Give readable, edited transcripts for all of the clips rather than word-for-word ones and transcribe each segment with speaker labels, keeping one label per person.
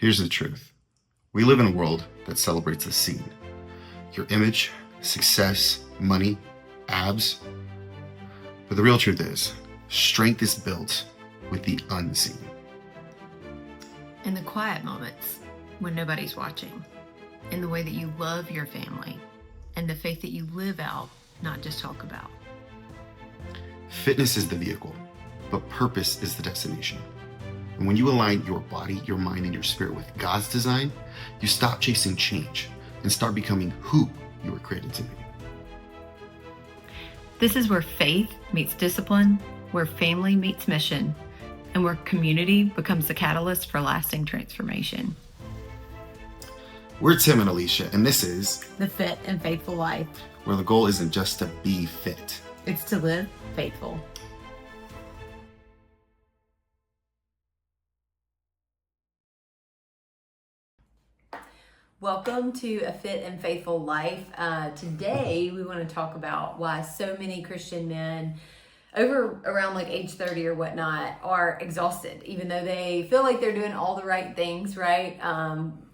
Speaker 1: Here's the truth. We live in a world that celebrates the seen. Your image, success, money, abs. But the real truth is, strength is built with the unseen.
Speaker 2: In the quiet moments when nobody's watching, in the way that you love your family, and the faith that you live out, not just talk about.
Speaker 1: Fitness is the vehicle, but purpose is the destination. And when you align your body, your mind, and your spirit with God's design, you stop chasing change and start becoming who you were created to be.
Speaker 2: This is where faith meets discipline, where family meets mission, and where community becomes the catalyst for lasting transformation.
Speaker 1: We're Tim and Alisha, and this is
Speaker 2: The Fit and Faithful Life.
Speaker 1: where the goal isn't just to be fit.
Speaker 2: It's to live faithful. Welcome to A Fit and Faithful Life. Today we want to talk about why so many Christian men around like age 30 or whatnot are exhausted, even though they feel like they're doing all the right things, right?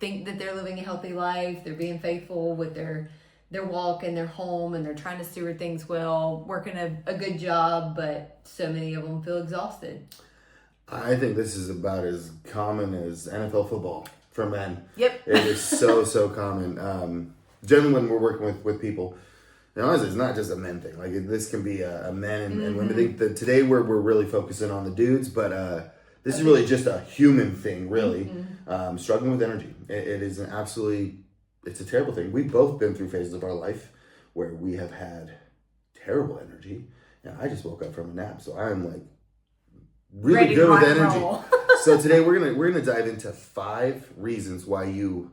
Speaker 2: Think that they're living a healthy life, they're being faithful with their walk and their home, and they're trying to steward things well, working a good job, but so many of them feel exhausted.
Speaker 3: I think this is about as common as NFL football for men.
Speaker 2: Yep.
Speaker 3: It is so common. Generally when we're working with people, and honestly, it's not just a men thing. Like this can be a men and women thing. Today we're really focusing on the dudes, but this is really just a human thing, really. Struggling with energy. It is it's a terrible thing. We've both been through phases of our life where we have had terrible energy, and I just woke up from a nap, so I'm like really
Speaker 2: Ready
Speaker 3: good
Speaker 2: to
Speaker 3: with
Speaker 2: rock and
Speaker 3: energy.
Speaker 2: roll.
Speaker 3: So today we're gonna dive into 5 reasons why you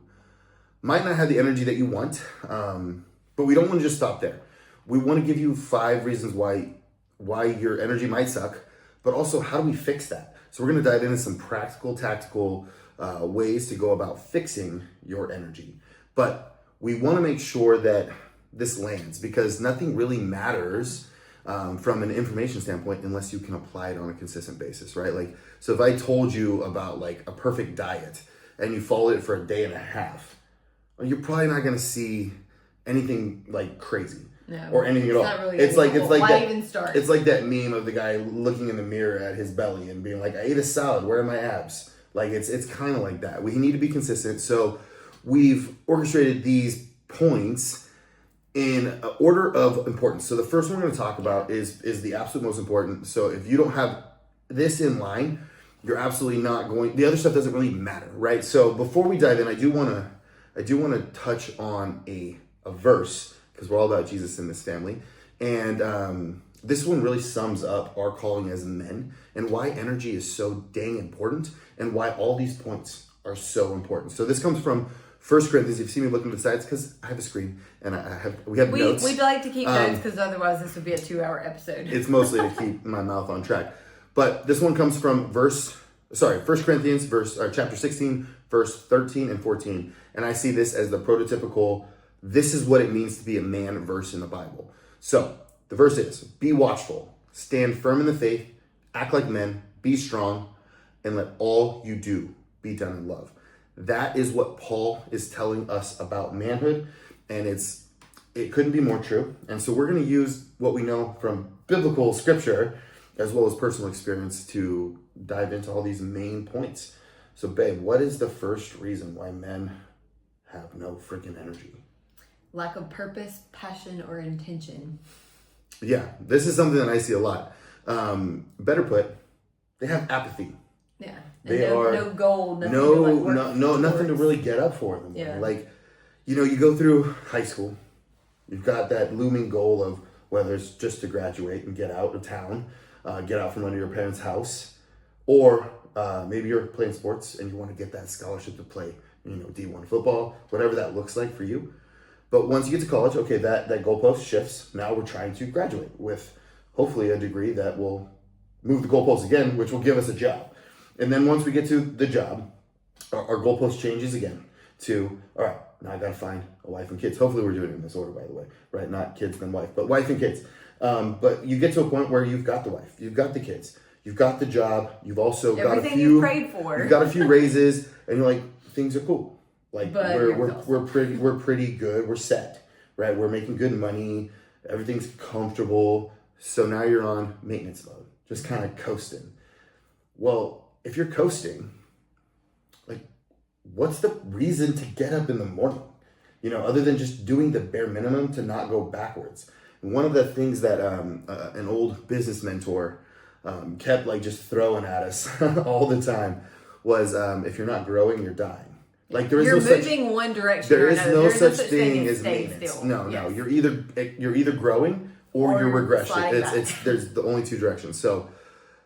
Speaker 3: might not have the energy that you want, but we don't want to just stop there. We want to give you 5 reasons why your energy might suck, but also how do we fix that? So we're gonna dive into some practical, tactical ways to go about fixing your energy. But we want to make sure that this lands, because nothing really matters from an information standpoint unless you can apply it on a consistent basis, right? Like, so if I told you about like a perfect diet and you follow it for a day and a half, well, you're probably not going to see anything like crazy.
Speaker 2: No,
Speaker 3: or anything at all.
Speaker 2: Not really
Speaker 3: it's like
Speaker 2: why
Speaker 3: that,
Speaker 2: even start?
Speaker 3: It's like that meme of the guy looking in the mirror at his belly and being like, I ate a salad, where are my abs? Like it's kind of like that. We need to be consistent. So we've orchestrated these points in order of importance. So the first one we're going to talk about is the absolute most important. So if you don't have this in line, you're absolutely not going. The other stuff doesn't really matter, right? So before we dive in, I do want to touch on a verse, because we're all about Jesus in this family, and this one really sums up our calling as men and why energy is so dang important and why all these points are so important. So this comes from 1 Corinthians. If you see me looking to the sides, because I have a screen and we have notes.
Speaker 2: We'd like to keep notes, because otherwise this would be a 2-hour episode.
Speaker 3: It's mostly to keep my mouth on track. But this one comes from 1 Corinthians chapter 16, verse 13 and 14. And I see this as the prototypical, this is what it means to be a man verse in the Bible. So the verse is, be watchful, stand firm in the faith, act like men, be strong, and let all you do be done in love. That is what Paul is telling us about manhood, and it couldn't be more true. And so we're going to use what we know from biblical scripture as well as personal experience to dive into all these main points. So babe, what is the first reason why men have no freaking energy?
Speaker 2: Lack of purpose, passion, or intention.
Speaker 3: Yeah, this is something that I see a lot. Better put, they have apathy.
Speaker 2: Yeah.
Speaker 3: They
Speaker 2: no goal, nothing to work
Speaker 3: nothing to
Speaker 2: towards.
Speaker 3: really get up for them.
Speaker 2: Yeah.
Speaker 3: Like, you go through high school, you've got that looming goal of whether it's just to graduate and get out of town, get out from under your parents' house, or maybe you're playing sports and you want to get that scholarship to play, D1 football, whatever that looks like for you. But once you get to college, okay, that goalpost shifts. Now we're trying to graduate with hopefully a degree that will move the goalpost again, which will give us a job. And then once we get to the job, our goalpost changes again to, all right, now I got to find a wife and kids. Hopefully we're doing it in this order, by the way, right? Not kids then wife, but wife and kids. But you get to a point where you've got the wife, you've got the kids, you've got the job, you've also got a few,
Speaker 2: everything you prayed for.
Speaker 3: You've got a few raises, and you're like, things are cool. Like
Speaker 2: But
Speaker 3: we're pretty good. We're set, right? We're making good money. Everything's comfortable. So now you're on maintenance mode, just kind of coasting. Well, if you're coasting, like, what's the reason to get up in the morning? You know, other than just doing the bare minimum to not go backwards. And one of the things that an old business mentor kept like just throwing at us all the time was if you're not growing, you're dying. Like
Speaker 2: you're moving one direction.
Speaker 3: There
Speaker 2: or
Speaker 3: is
Speaker 2: another.
Speaker 3: no
Speaker 2: There's
Speaker 3: such thing as
Speaker 2: staying
Speaker 3: maintenance.
Speaker 2: still.
Speaker 3: No,
Speaker 2: Yes.
Speaker 3: you're either growing or you're regression.
Speaker 2: sliding back.
Speaker 3: It's there's the only two directions. So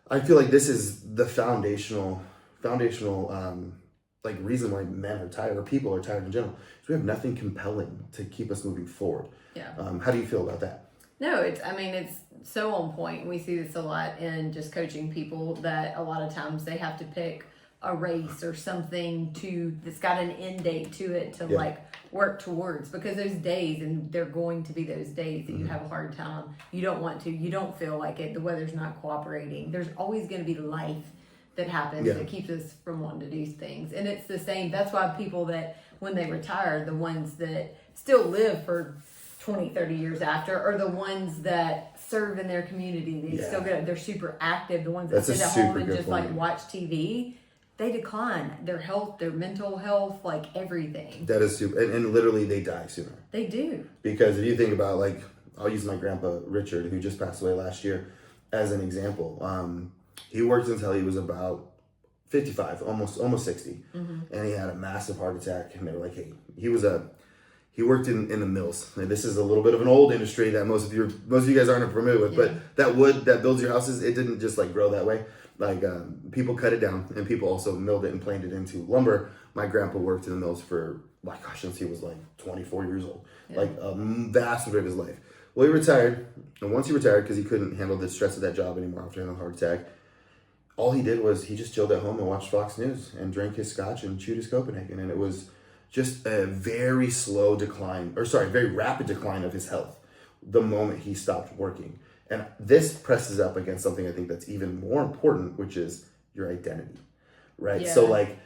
Speaker 3: I feel like this is the foundational like reason why men are tired or people are tired in general. So we have nothing compelling to keep us moving forward.
Speaker 2: Yeah.
Speaker 3: How do you feel about that?
Speaker 2: No, it's so on point. We see this a lot in just coaching people that a lot of times they have to pick a race or something that's got an end date to it to like work towards, because those days, and they're going to be those days that you have a hard time, you don't want to, you don't feel like it, the weather's not cooperating. There's always going to be life that happens that keeps us from wanting to do things. And it's the same. That's why people that when they retire, the ones that still live for 20, 30 years after, are the ones that serve in their community. They still they're super active. The ones that sit at home and just like watch TV, they decline. Their health, their mental health, like everything.
Speaker 3: That is super, and literally they die sooner.
Speaker 2: They do.
Speaker 3: Because if you think about, like, I'll use my grandpa Richard, who just passed away last year, as an example. He worked until he was about 55, almost 60, and he had a massive heart attack. And they were like, "Hey, he worked in the mills." And this is a little bit of an old industry that most of you guys aren't familiar with. But that wood that builds your houses, it didn't just like grow that way. Like people cut it down, and people also milled it and planed it into lumber. My grandpa worked in the mills for, my gosh, since he was like 24 years old, like a vast majority of his life. Well, he retired, and once he retired, because he couldn't handle the stress of that job anymore after having a heart attack, all he did was he just chilled at home and watched Fox News and drank his scotch and chewed his Copenhagen, and it was just a very very rapid decline of his health the moment he stopped working. And this presses up against something I think that's even more important, which is your identity, right?
Speaker 2: Yeah.
Speaker 3: So like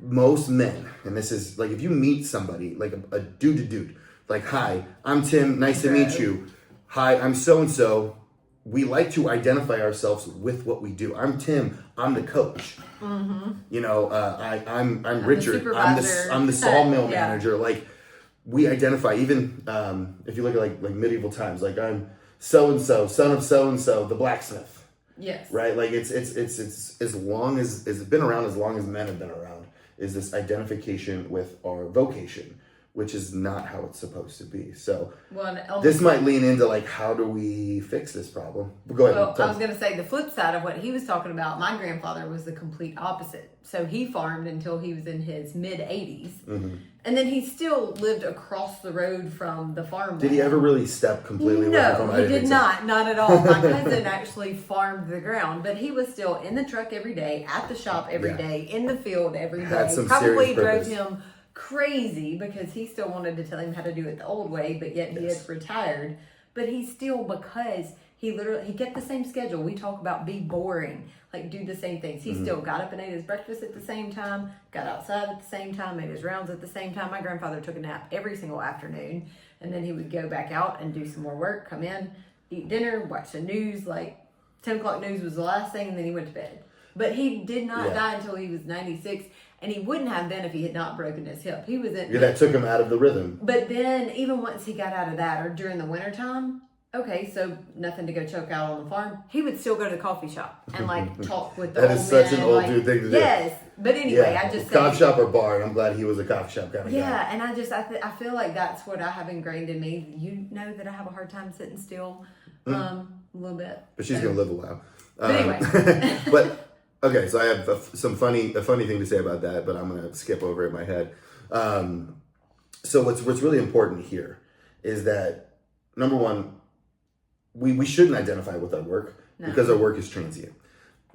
Speaker 3: most men, and this is like if you meet somebody, like a dude to dude, like, "Hi, I'm Tim, nice to meet you. Hi, I'm so-and-so." We like to identify ourselves with what we do. "I'm Tim, I'm the coach." You know, I'm Richard, I'm the sawmill manager. Like, we identify, even if you look at like medieval times, like, "I'm so-and-so, son of so-and-so, the blacksmith."
Speaker 2: Yes.
Speaker 3: Right? Like it's as long as it's been around, as long as men have been around, is this identification with our vocation, which is not how it's supposed to be. So this might lean into like, how do we fix this problem? But go ahead.
Speaker 2: Well, I was going to say the flip side of what he was talking about. My grandfather was the complete opposite. So he farmed until he was in his mid 80s. And then he still lived across the road from the farm.
Speaker 3: Did he ever really step completely away from
Speaker 2: No, he did not. Not at all. My cousin actually farmed the ground, but he was still in the truck every day, at the shop every day, in the field every day.
Speaker 3: Had some
Speaker 2: Probably
Speaker 3: serious
Speaker 2: drove
Speaker 3: purpose.
Speaker 2: him crazy because he still wanted to tell him how to do it the old way, but yet he had retired. But he still, because he kept the same schedule. We talk about be boring, like do the same things. He still got up and ate his breakfast at the same time, got outside at the same time, made his rounds at the same time. My grandfather took a nap every single afternoon, and then he would go back out and do some more work, come in, eat dinner, watch the news. Like 10 o'clock news was the last thing, and then he went to bed. But he did not die until he was 96. And he wouldn't have then if he had not broken his hip. He was in.
Speaker 3: Yeah, that took him out of the rhythm.
Speaker 2: But then, even once he got out of that, or during the wintertime, okay, so nothing to go choke out on the farm, he would still go to the coffee shop and like talk with the
Speaker 3: That
Speaker 2: old
Speaker 3: is such
Speaker 2: men,
Speaker 3: an old
Speaker 2: like,
Speaker 3: dude thing to do.
Speaker 2: Yes, but anyway, I just
Speaker 3: coffee shop or bar, and I'm glad he was a coffee shop kind of guy.
Speaker 2: Yeah, and I feel like that's what I have ingrained in me. You know that I have a hard time sitting still, a little bit.
Speaker 3: But she's gonna live a while.
Speaker 2: But anyway,
Speaker 3: but. Okay, so I have a funny thing to say about that, but I'm gonna skip over it in my head. So what's really important here is that, number one, we shouldn't identify with our work because our work is transient.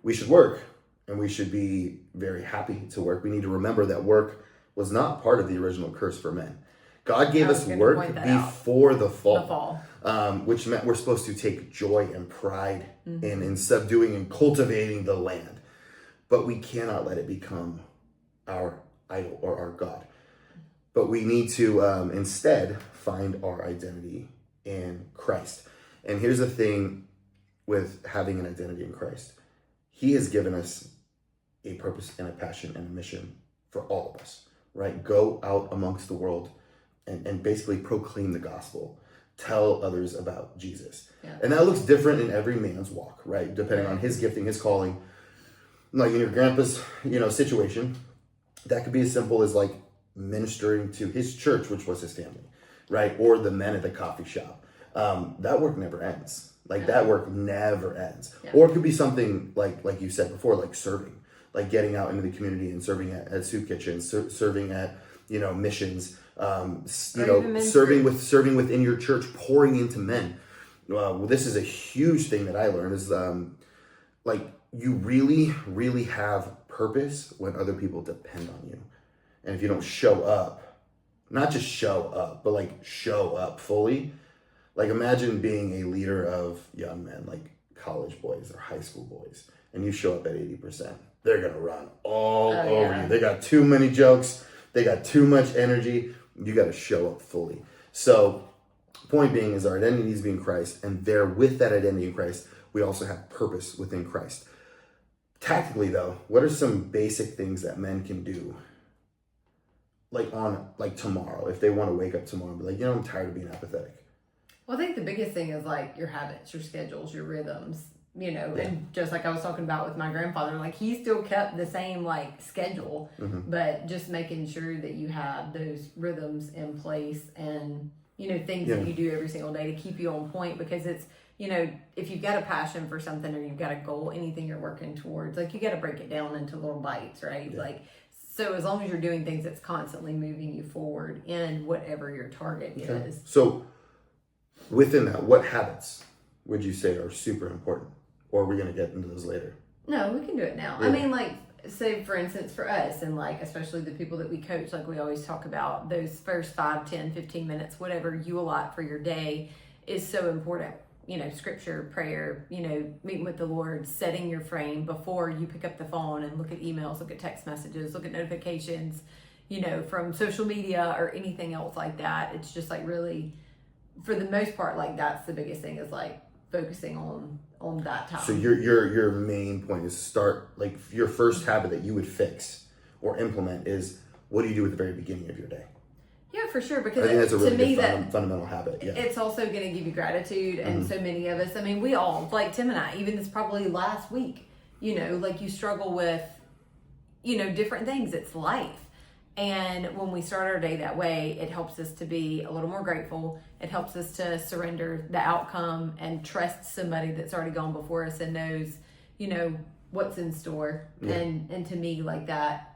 Speaker 3: We should work, and we should be very happy to work. We need to remember that work was not part of the original curse for men. God gave us work before the fall. Which meant we're supposed to take joy and pride in subduing and cultivating the land. But we cannot let it become our idol or our God. But we need to instead find our identity in Christ. And here's the thing with having an identity in Christ. He has given us a purpose and a passion and a mission for all of us, right? Go out amongst the world and basically proclaim the gospel. Tell others about Jesus.
Speaker 2: Yeah.
Speaker 3: And that looks different in every man's walk, right? Depending on his gifting, his calling. Like in your grandpa's, situation, that could be as simple as like ministering to his church, which was his family, right? Or the men at the coffee shop. That work never ends. Like that work never ends.
Speaker 2: Yeah.
Speaker 3: Or it could be something like you said before, like serving, like getting out into the community and serving at soup kitchens, serving at, missions, serving within your church, pouring into men. This is a huge thing that I learned is you really, really have purpose when other people depend on you. And if you don't show up, not just show up, but like show up fully, like imagine being a leader of young men, like college boys or high school boys, and you show up at 80%. They're going to run all over you. They got too many jokes. They got too much energy. You got to show up fully. So point being is our identity needs to be in Christ. And there with that identity in Christ, we also have purpose within Christ. Tactically though, what are some basic things that men can do? Like tomorrow, if they want to wake up tomorrow and be like, I'm tired of being apathetic.
Speaker 2: Well, I think the biggest thing is like your habits, your schedules, your rhythms, and just like I was talking about with my grandfather, like he still kept the same like schedule, but just making sure that you have those rhythms in place and, things that you do every single day to keep you on point, because it's, if you've got a passion for something or you've got a goal, anything you're working towards, like you got to break it down into little bites, right?
Speaker 3: Yeah.
Speaker 2: Like, so as long as you're doing things that's constantly moving you forward in whatever your target is.
Speaker 3: So within that, what habits would you say are super important? Or are we going to get into those later?
Speaker 2: No, we can do it now. Yeah. I mean, like, say, for instance, for us, and like, especially the people that we coach, like we always talk about, those first 5, 10, 15 minutes, whatever you allot for your day is so important. Scripture, prayer, meeting with the Lord, setting your frame before you pick up the phone and look at emails, look at text messages, look at notifications, from social media or anything else like that. It's just like really, for the most part, like that's the biggest thing is like focusing on that time.
Speaker 3: So your main point is start, like your first habit that you would fix or implement is what do you do at the very beginning of your day?
Speaker 2: Yeah, for sure. Because
Speaker 3: I think that's a really
Speaker 2: to
Speaker 3: good
Speaker 2: me,
Speaker 3: fundamental habit. Yeah.
Speaker 2: It's also going to give you gratitude. And so many of us, I mean, we all, like Tim and I, even this probably last week, like you struggle with, different things. It's life. And when we start our day that way, it helps us to be a little more grateful. It helps us to surrender the outcome and trust somebody that's already gone before us and knows, what's in store. Yeah. And to me, like that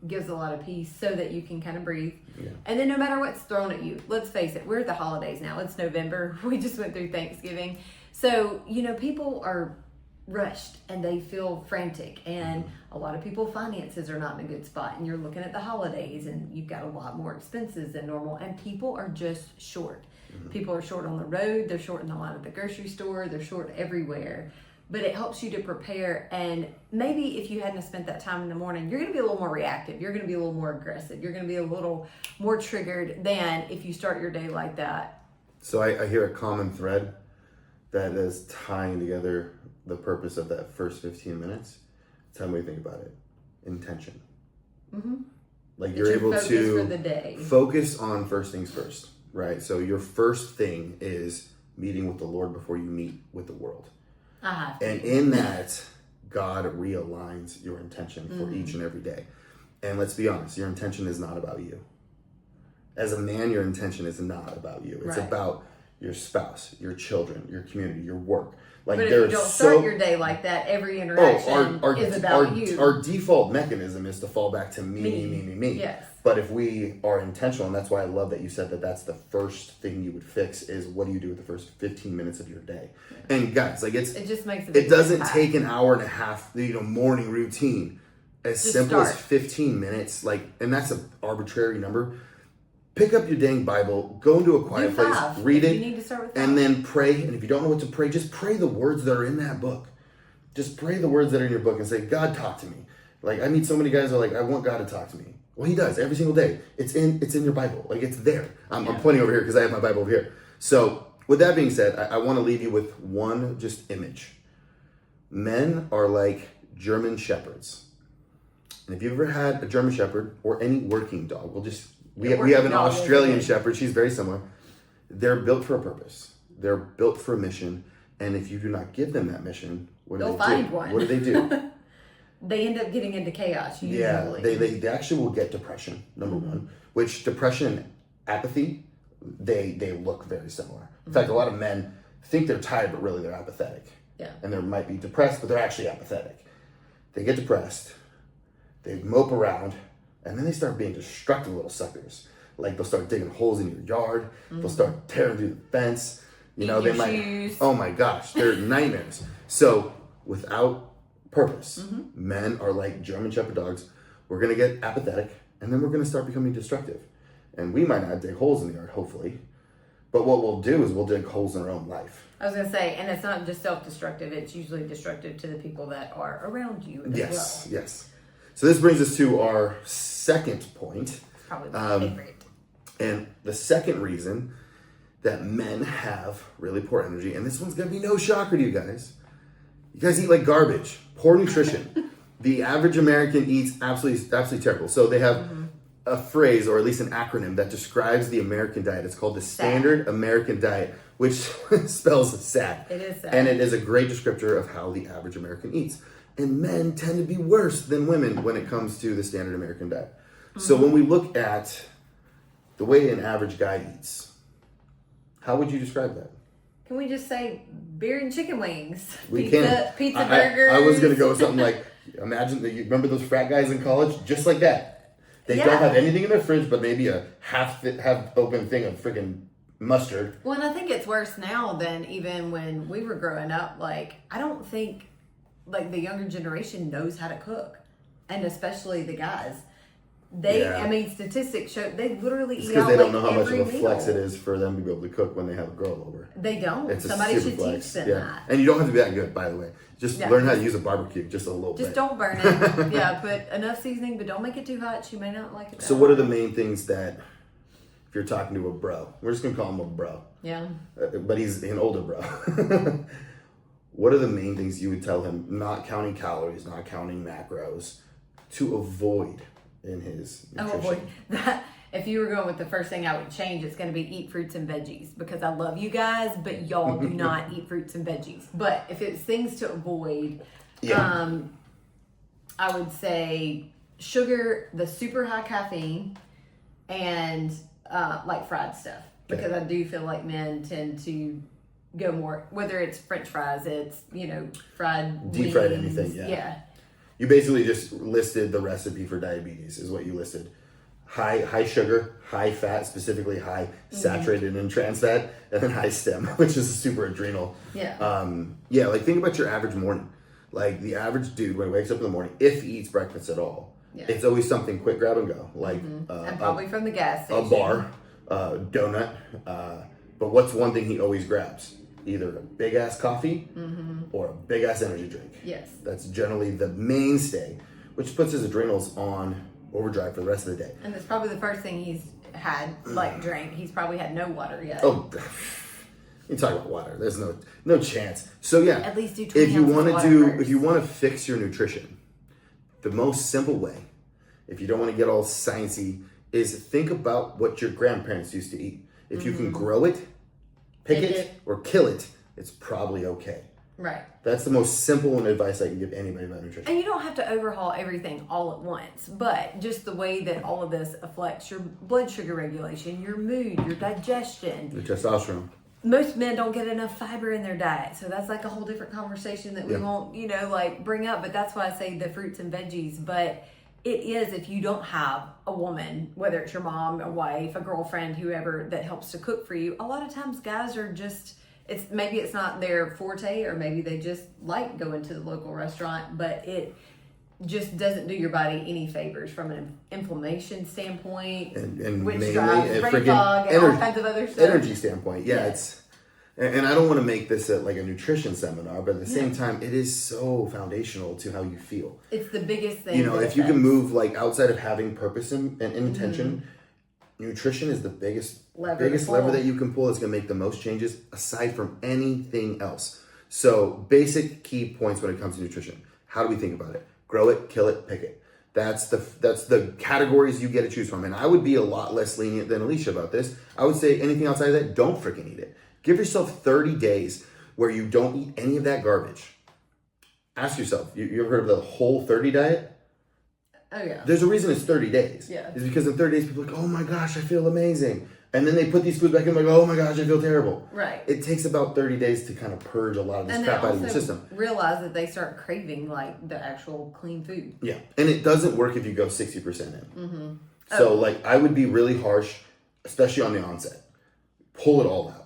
Speaker 2: gives a lot of peace so that you can kind of breathe. Yeah. And then no matter what's thrown at you, let's face it, we're at the holidays now. It's November. We just went through Thanksgiving. So, people are rushed and they feel frantic, and a lot of people finances are not in a good spot, and you're looking at the holidays and you've got a lot more expenses than normal, and people are just short. People are short on the road, they're short in the line at the grocery store, they're short everywhere. But it helps you to prepare, and maybe if you hadn't spent that time in the morning, you're going to be a little more reactive, you're going to be a little more aggressive, you're going to be a little more triggered than if you start your day like that.
Speaker 3: So I hear a common thread that is tying together the purpose of that first 15 minutes. Tell me what you think about it. Intention. Like you're able to
Speaker 2: for the day.
Speaker 3: Focus on first things first, right? So your first thing is meeting with the Lord before you meet with the world. And in that, God realigns your intention for each and every day. And let's be honest, your intention is not about you. As a man, your intention is not about you. It's about your spouse, your children, your community, your work.
Speaker 2: Like, but if you don't start your day like that, every interaction is about you.
Speaker 3: Our default mechanism is to fall back to me.
Speaker 2: Yes.
Speaker 3: But if we are intentional, and that's why I love that you said that that's the first thing you would fix is what do you do with the first 15 minutes of your day? And guys, like it just makes it doesn't take an hour and a half, morning routine. As just simple as 15 minutes, and that's an arbitrary number. Pick up your dang Bible, go into a quiet place, read it,
Speaker 2: you need to start with
Speaker 3: and then pray. And if you don't know what to pray, just pray the words that are in that book. Just pray the words that are in your book and say, God, talk to me. Like, I meet so many guys who are like, I want God to talk to me. Well, he does every single day. It's in your Bible. Like, it's there. I'm pointing over here because I have my Bible over here. So with that being said, I want to leave you with one just image. Men are like German shepherds. And if you've ever had a German shepherd or any working dog, we have an Australian shepherd. She's very similar. They're built for a purpose. They're built for a mission. And if you do not give them that mission, what do they do?
Speaker 2: They end up getting into chaos usually.
Speaker 3: Yeah, they actually will get depression, number one, which depression and apathy, they look very similar. In fact, a lot of men think they're tired, but really they're apathetic.
Speaker 2: Yeah.
Speaker 3: And they might be depressed, but they're actually apathetic. They get depressed, they mope around, and then they start being destructive little suckers. Like, they'll start digging holes in your yard, they'll start tearing through the fence. You know, they might,
Speaker 2: shoes.
Speaker 3: oh my gosh, they're nightmares. So without purpose, men are like German shepherd dogs. We're going to get apathetic, and then we're going to start becoming destructive. And we might not dig holes in the yard, hopefully. But what we'll do is we'll dig holes in our own life.
Speaker 2: I was going to say, and it's not just self-destructive, it's usually destructive to the people that are around you as well.
Speaker 3: Yes. So this brings us to our second point.
Speaker 2: It's probably my favorite.
Speaker 3: And the second reason that men have really poor energy, and this one's going to be no shocker to you guys. You guys eat like garbage. Poor nutrition. The average American eats absolutely terrible. So they have a phrase, or at least an acronym, that describes the American diet. It's called the Standard American Diet, which spells sad.
Speaker 2: It is sad.
Speaker 3: And it is a great descriptor of how the average American eats. And men tend to be worse than women when it comes to the Standard American Diet. So when we look at the way an average guy eats, how would you describe that?
Speaker 2: Can we just say beer and chicken wings?
Speaker 3: Pizza,
Speaker 2: burgers.
Speaker 3: I was going to go with something like, imagine that you remember those frat guys in college? Just like that. They don't have anything in their fridge but maybe a half open thing of freaking mustard.
Speaker 2: Well, and I think it's worse now than even when we were growing up. Like, I don't think, like, the younger generation knows how to cook. And especially the guys. I mean, statistics show they literally eat out
Speaker 3: because they don't
Speaker 2: like
Speaker 3: know how much of a
Speaker 2: meal.
Speaker 3: flex it is for them to be able to cook when they have a girl over.
Speaker 2: They don't.
Speaker 3: It's
Speaker 2: Somebody should
Speaker 3: flex.
Speaker 2: teach them that.
Speaker 3: And you don't have to be that good, by the way. Just learn how to use a barbecue just a little bit.
Speaker 2: Just don't burn it. Put enough seasoning, but don't make it too hot. She may not like it.
Speaker 3: So what are the main things that, if you're talking to a bro, we're just going to call him a bro.
Speaker 2: Yeah.
Speaker 3: But he's an older bro. What are the main things you would tell him, not counting calories, not counting macros, to avoid in his nutrition?
Speaker 2: Avoid that. If you were going with the first thing I would change, it's going to be eat fruits and veggies, because I love you guys, but y'all do not eat fruits and veggies. But if it's things to avoid, I would say sugar, the super high caffeine, and like fried stuff, because I do feel like men tend to go more, whether it's French fries, it's, fried
Speaker 3: deep fried anything. Yeah. You basically just listed the recipe for diabetes, is what you listed. High sugar, high fat, specifically high saturated and trans fat, and then high stem, which is super adrenal.
Speaker 2: Yeah.
Speaker 3: Like, think about your average morning. Like, the average dude, when he wakes up in the morning, if he eats breakfast at all, it's always something quick grab and go. Like,
Speaker 2: and probably from the gas station.
Speaker 3: A bar, donut. But what's one thing he always grabs? Either a big ass coffee or a big ass energy drink.
Speaker 2: Yes.
Speaker 3: That's generally the mainstay, which puts his adrenals on overdrive for the rest of the day.
Speaker 2: And that's probably the first thing he's had, drank. He's probably had no water yet.
Speaker 3: Oh, you talk about water. There's no chance. So yeah,
Speaker 2: at least do 20
Speaker 3: if you want to fix your nutrition, the most simple way, if you don't want to get all sciencey, is think about what your grandparents used to eat. If you can grow it, pick it, or kill it, it's probably okay.
Speaker 2: Right.
Speaker 3: That's the most simple advice I can give anybody about nutrition.
Speaker 2: And you don't have to overhaul everything all at once, but just the way that all of this affects your blood sugar regulation, your mood, your digestion,
Speaker 3: your testosterone.
Speaker 2: Most men don't get enough fiber in their diet, so that's like a whole different conversation that we won't, bring up. But that's why I say the fruits and veggies. But it is, if you don't have a woman, whether it's your mom, a wife, a girlfriend, whoever that helps to cook for you, a lot of times guys are just, maybe it's not their forte, or maybe they just like going to the local restaurant, but it just doesn't do your body any favors from an inflammation standpoint,
Speaker 3: and
Speaker 2: which
Speaker 3: mainly
Speaker 2: drives brain
Speaker 3: freaking
Speaker 2: fog and all kinds of other stuff.
Speaker 3: Energy standpoint, it's And I don't want to make this like a nutrition seminar, but at the same time, it is so foundational to how you feel.
Speaker 2: It's the biggest thing.
Speaker 3: You know, if you can move like outside of having purpose and intention, nutrition is the biggest lever that you can pull. That's going to make the most changes aside from anything else. So basic key points when it comes to nutrition. How do we think about it? Grow it, kill it, pick it. That's the categories you get to choose from. And I would be a lot less lenient than Alisha about this. I would say anything outside of that, don't freaking eat it. Give yourself 30 days where you don't eat any of that garbage. Ask yourself, you ever heard of the Whole 30 diet?
Speaker 2: Oh, yeah.
Speaker 3: There's a reason it's 30 days.
Speaker 2: Yeah.
Speaker 3: It's because in 30 days, people are like, oh my gosh, I feel amazing. And then they put these foods back in, like, oh my gosh, I feel terrible.
Speaker 2: Right.
Speaker 3: It takes about 30 days to kind of purge a lot of this crap out of your system.
Speaker 2: Realize that they start craving like the actual clean food.
Speaker 3: Yeah. And it doesn't work if you go 60% in. So like I would be really harsh, especially on the onset. Pull it all out.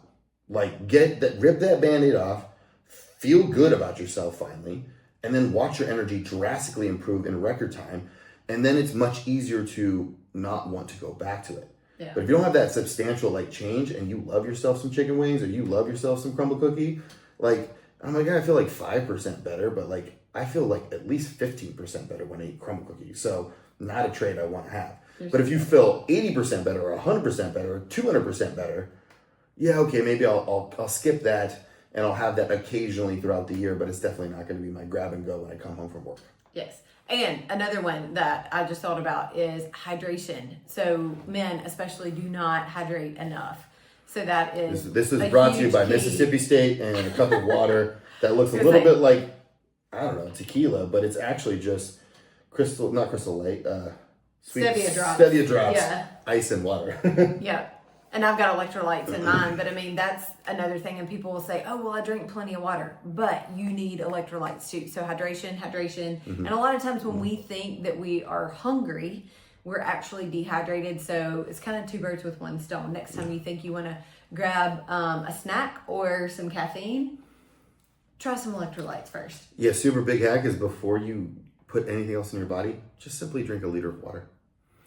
Speaker 3: Like rip that Band-Aid off, feel good about yourself finally, and then watch your energy drastically improve in record time. And then it's much easier to not want to go back to it.
Speaker 2: Yeah.
Speaker 3: But if you don't have that substantial like change and you love yourself some chicken wings or you love yourself some crumble cookie, like I'm like, I feel like 5% better, but like I feel like at least 15% better when I eat crumble cookies. So not a trait I want to have. But if you feel 80% better or 100% better or 200% better, yeah, okay, maybe I'll skip that and I'll have that occasionally throughout the year, but it's definitely not going to be my grab and go when I come home from work.
Speaker 2: Yes. And another one that I just thought about is hydration. So men especially do not hydrate enough. So that is
Speaker 3: this is brought to you by
Speaker 2: key.
Speaker 3: Mississippi State and a cup of water that looks a little bit like, I don't know, tequila, but it's actually just not Crystal Light, sweet Stevia drops, ice and water.
Speaker 2: Yeah. And I've got electrolytes in mine, but I mean, that's another thing. And people will say, oh, well, I drink plenty of water, but you need electrolytes too. So hydration. And a lot of times when we think that we are hungry, we're actually dehydrated. So it's kind of two birds with one stone. Next time you think you want to grab a snack or some caffeine, try some electrolytes first.
Speaker 3: Yeah, super big hack is before you put anything else in your body, just simply drink a liter of water.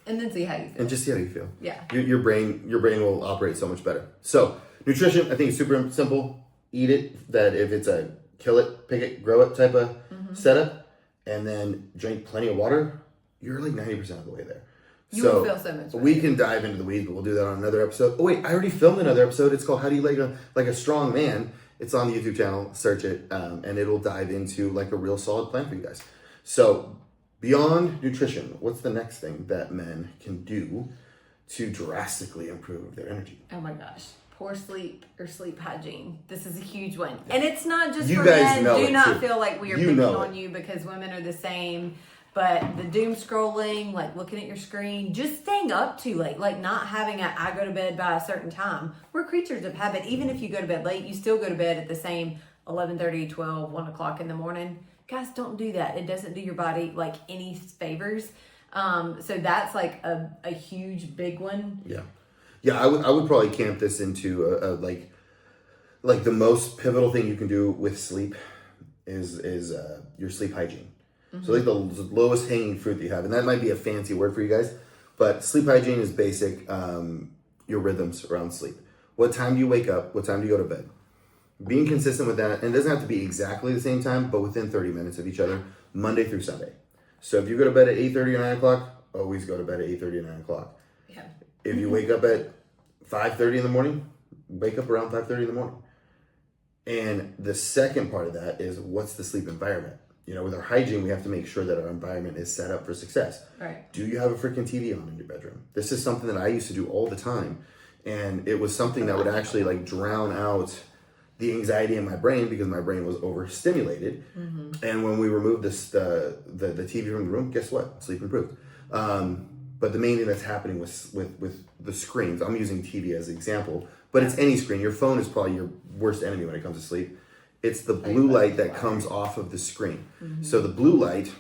Speaker 2: And then see how you feel.
Speaker 3: And just see how you feel.
Speaker 2: Yeah.
Speaker 3: Your brain will operate so much better. So nutrition, I think is super simple. Eat it. That if it's a kill it, pick it, grow it type of setup, and then drink plenty of water, you're like 90% of the way there.
Speaker 2: You will feel so much better.
Speaker 3: We can dive into the weeds, but we'll do that on another episode. Oh wait, I already filmed another episode. It's called How Do You Like a Strong Man? It's on the YouTube channel. Search it, and it'll dive into like a real solid plan for you guys. So beyond nutrition, what's the next thing that men can do to drastically improve their energy?
Speaker 2: Oh my gosh. Poor sleep or sleep hygiene. This is a huge one. And it's not just
Speaker 3: You
Speaker 2: for
Speaker 3: guys
Speaker 2: men.
Speaker 3: know
Speaker 2: Do
Speaker 3: it
Speaker 2: not
Speaker 3: too.
Speaker 2: feel like we are
Speaker 3: You
Speaker 2: picking
Speaker 3: know
Speaker 2: on
Speaker 3: it.
Speaker 2: you because women are the same. But the doom scrolling, like looking at your screen, just staying up too late, like not having I go to bed by a certain time. We're creatures of habit. Even if you go to bed late, you still go to bed at the same 11:30, 12, 1 o'clock in the morning. Guys, don't do that. It doesn't do your body like any favors. So that's like a huge big one.
Speaker 3: Yeah. I would probably camp this into a like the most pivotal thing you can do with sleep is your sleep hygiene. So like the lowest hanging fruit that you have, and that might be a fancy word for you guys, but sleep hygiene is basic. Your rhythms around sleep. What time do you wake up? What time do you go to bed? Being consistent with that, and it doesn't have to be exactly the same time, but within 30 minutes of each other, Monday through Sunday. So if you go to bed at 8:30 or 9 o'clock, always go to bed at 8:30 or 9 o'clock.
Speaker 2: Yeah.
Speaker 3: If you wake up at 5:30 in the morning, wake up around 5:30 in the morning. And the second part of that is, what's the sleep environment? You know, with our hygiene, we have to make sure that our environment is set up for success.
Speaker 2: Right.
Speaker 3: Do you have a freaking TV on in your bedroom? This is something that I used to do all the time. And it was something that would actually like drown out the anxiety in my brain because my brain was overstimulated. And when we removed the TV from the room, guess what? Sleep improved. But the main thing that's happening with the screens, I'm using TV as an example, but it's any screen. Your phone is probably your worst enemy when it comes to sleep. It's the blue light that comes off of the screen. So the blue light,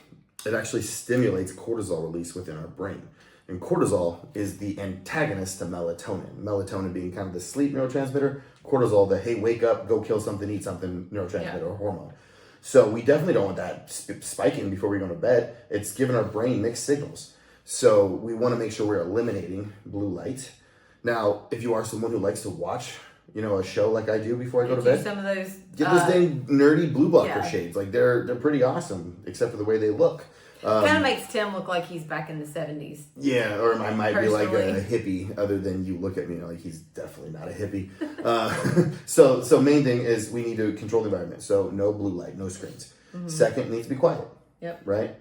Speaker 3: it actually stimulates cortisol release within our brain. And cortisol is the antagonist to melatonin. Melatonin being kind of the sleep neurotransmitter. Cortisol, the hey, wake up, go kill something, eat something neurotransmitter or hormone. So we definitely don't want that spiking before we go to bed. It's giving our brain mixed signals. So we want to make sure we're eliminating blue light. Now, if you are someone who likes to watch a show like I do before I go to
Speaker 2: Get you
Speaker 3: bed.
Speaker 2: some of those.
Speaker 3: Get those dang nerdy blue blocker
Speaker 2: yeah.
Speaker 3: shades. Like they're pretty awesome, except for the way they look.
Speaker 2: Kind of makes Tim look like he's back in the 70s.
Speaker 3: Yeah, or I might be like
Speaker 2: Personally.
Speaker 3: a hippie. Other than you look at me like he's definitely not a hippie. So main thing is we need to control the environment. So no blue light, no screens. Second, it needs to be quiet.
Speaker 2: Yep.
Speaker 3: Right.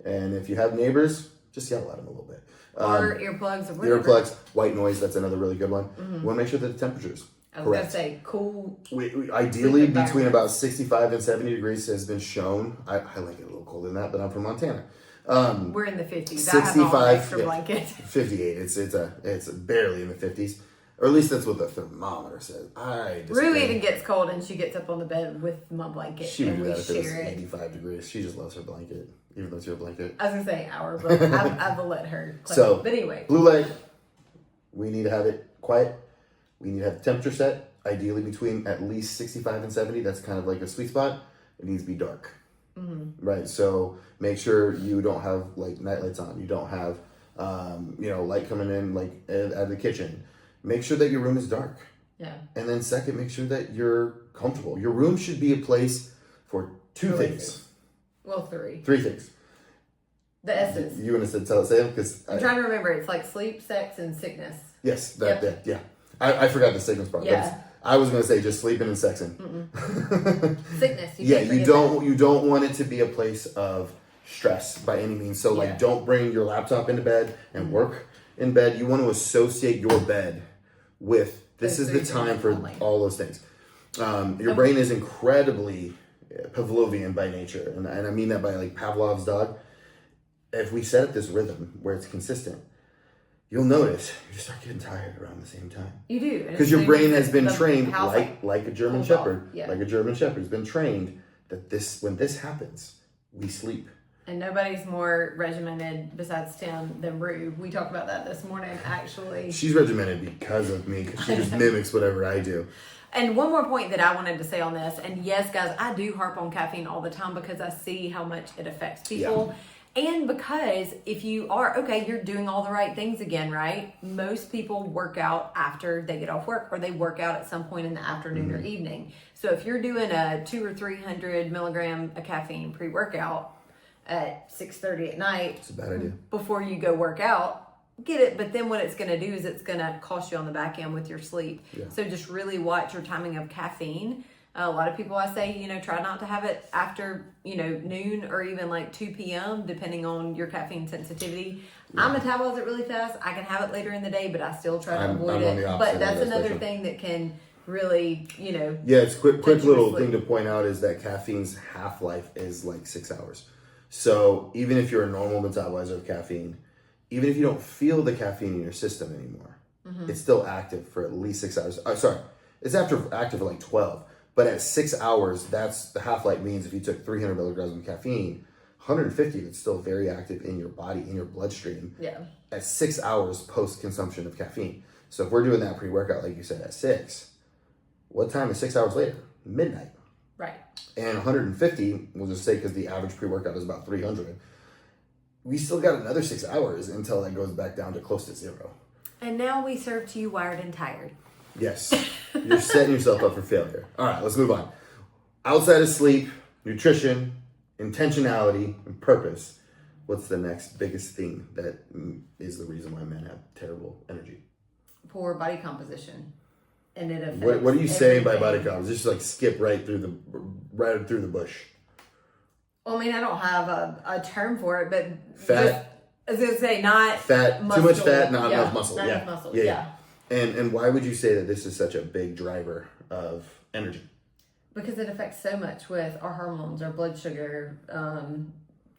Speaker 3: And if you have neighbors, just yell at them a little bit.
Speaker 2: Or earplugs or whatever.
Speaker 3: Earplugs, white noise. That's another really good one. We want to make sure that the temperature's
Speaker 2: I was
Speaker 3: correct.
Speaker 2: going to say cool.
Speaker 3: We ideally
Speaker 2: Sleep
Speaker 3: between
Speaker 2: environment.
Speaker 3: about 65 and 70 degrees has been shown. I like it a little colder than that, but I'm from Montana.
Speaker 2: We're in the 50s. I have all
Speaker 3: 65,
Speaker 2: an extra
Speaker 3: yeah.
Speaker 2: blanket.
Speaker 3: 58. It's barely in the 50s, or at least that's what the thermometer says. I
Speaker 2: Rue
Speaker 3: disagree.
Speaker 2: even gets cold and she gets up on the bed with my blanket
Speaker 3: She would
Speaker 2: and
Speaker 3: do
Speaker 2: we
Speaker 3: that if it was
Speaker 2: share it.
Speaker 3: 85 degrees. She just loves her blanket, even though it's your blanket.
Speaker 2: I was going to say our, but I will let her claim.
Speaker 3: So,
Speaker 2: But anyway.
Speaker 3: blue light, we need to have it quiet. We need to have the temperature set, ideally between at least 65 and 70. That's kind of like a sweet spot. It needs to be dark. Right, so make sure you don't have like night lights on. You don't have, light coming in like out of the kitchen. Make sure that your room is dark.
Speaker 2: Yeah.
Speaker 3: And then second, make sure that you're comfortable. Your room should be a place for two things.
Speaker 2: Well, three.
Speaker 3: Three things.
Speaker 2: The S's.
Speaker 3: You want to say them? Because
Speaker 2: I'm trying to remember. It's like sleep, sex, and sickness.
Speaker 3: Yes, yeah. I forgot the sickness part.
Speaker 2: Yeah.
Speaker 3: I was going to say just sleeping and sexing.
Speaker 2: Sickness.
Speaker 3: Yeah,
Speaker 2: can't
Speaker 3: you
Speaker 2: forget
Speaker 3: don't want it to be a place of stress by any means. So
Speaker 2: Yeah.
Speaker 3: don't bring your laptop into bed and work in bed. You want to associate your bed with this
Speaker 2: Those
Speaker 3: is the
Speaker 2: three
Speaker 3: time
Speaker 2: things
Speaker 3: for
Speaker 2: only.
Speaker 3: all those things. Your brain is incredibly Pavlovian by nature, and I mean that by like Pavlov's dog. If we set up this rhythm where it's consistent, you'll notice you just start getting tired around the same time.
Speaker 2: You do. And
Speaker 3: Because your
Speaker 2: as
Speaker 3: brain
Speaker 2: soon as
Speaker 3: has been
Speaker 2: the
Speaker 3: trained
Speaker 2: house,
Speaker 3: like a German
Speaker 2: cools off.
Speaker 3: Shepherd.
Speaker 2: Yeah.
Speaker 3: Like a German Shepherd has been trained that when this happens, we sleep.
Speaker 2: And nobody's more regimented besides Tim than Rue. We talked about that this morning, actually.
Speaker 3: She's regimented because of me, because she just mimics whatever I do.
Speaker 2: And one more point that I wanted to say on this, and yes, guys, I do harp on caffeine all the time because I see how much it affects people. And because if you are, okay, you're doing all the right things again, right? Most people work out after they get off work, or they work out at some point in the afternoon or evening. So if you're doing a 200 or 300 milligram of caffeine pre-workout at 6:30 at night,
Speaker 3: It's a bad idea.
Speaker 2: before you go work out, get it. But then what it's going to do is it's going to cost you on the back end with your sleep.
Speaker 3: Yeah.
Speaker 2: So just really watch your timing of caffeine. A lot of people, I say, try not to have it after, noon or even like 2 p.m., depending on your caffeine sensitivity. I metabolize it really fast. I can have it later in the day, but I still try to avoid
Speaker 3: I'm on
Speaker 2: it.
Speaker 3: the opposite
Speaker 2: But
Speaker 3: end
Speaker 2: that's
Speaker 3: of that
Speaker 2: another
Speaker 3: spectrum.
Speaker 2: thing that can really,
Speaker 3: Yeah, it's quick
Speaker 2: Put you to
Speaker 3: little
Speaker 2: sleep.
Speaker 3: thing to point out is that caffeine's half-life is like 6 hours. So even if you're a normal metabolizer of caffeine, even if you don't feel the caffeine in your system anymore, it's still active for at least 6 hours. It's active for like 12. But at 6 hours, that's the half-life means if you took 300 milligrams of caffeine, 150 it's still very active in your body, in your bloodstream.
Speaker 2: yeah.
Speaker 3: At 6 hours post-consumption of caffeine. So if we're doing that pre-workout, like you said, at 6, what time is 6 hours later? Midnight.
Speaker 2: Right.
Speaker 3: And 150, we'll just say because the average pre-workout is about 300, we still got another 6 hours until that goes back down to close to zero.
Speaker 2: And now we serve to you wired and tired.
Speaker 3: Yes, you're setting yourself up for failure. All right, let's move on. Outside of sleep, nutrition, intentionality, and purpose, what's the next biggest thing that is the reason why men have terrible energy?
Speaker 2: Poor body composition. And it affects
Speaker 3: What are you saying by body
Speaker 2: everything.
Speaker 3: composition? Just like skip right through the bush.
Speaker 2: Well, I mean, I don't have a term for it, but
Speaker 3: Fat.
Speaker 2: just, I was gonna say not
Speaker 3: Fat,
Speaker 2: muscle.
Speaker 3: too much fat, not
Speaker 2: Yeah,
Speaker 3: enough muscle.
Speaker 2: Not
Speaker 3: Yeah.
Speaker 2: enough muscle.
Speaker 3: Yeah,
Speaker 2: Yeah.
Speaker 3: And why would you say that this is such a big driver of energy?
Speaker 2: Because it affects so much with our hormones, our blood sugar,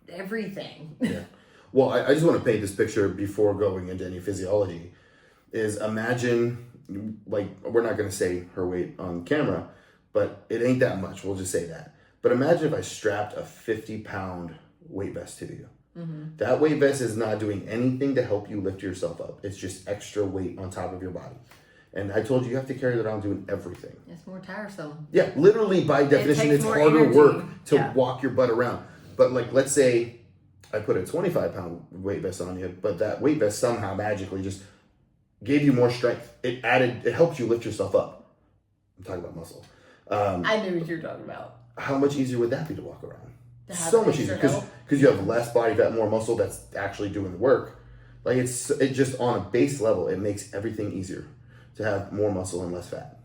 Speaker 2: everything.
Speaker 3: Yeah. Well, I just want to paint this picture before going into any physiology. Is imagine, like, we're not going to say her weight on camera, but it ain't that much. We'll just say that. But imagine if I strapped a 50-pound weight vest to you. That weight vest is not doing anything to help you lift yourself up. It's just extra weight on top of your body. And I told you have to carry it around doing everything.
Speaker 2: It's more tiresome.
Speaker 3: Yeah, literally by definition,
Speaker 2: takes
Speaker 3: it's
Speaker 2: more
Speaker 3: harder
Speaker 2: energy.
Speaker 3: work to
Speaker 2: Yeah.
Speaker 3: walk your butt around. But like, let's say I put a 25-pound weight vest on you, but that weight vest somehow magically just gave you more strength. It helped you lift yourself up. I'm talking about muscle.
Speaker 2: I knew what you were talking about.
Speaker 3: How much easier would that be to walk around?
Speaker 2: To have
Speaker 3: So much
Speaker 2: extra
Speaker 3: easier
Speaker 2: help?
Speaker 3: because you have less body fat, more muscle that's actually doing the work. Like it just on a base level, it makes everything easier to have more muscle and less fat.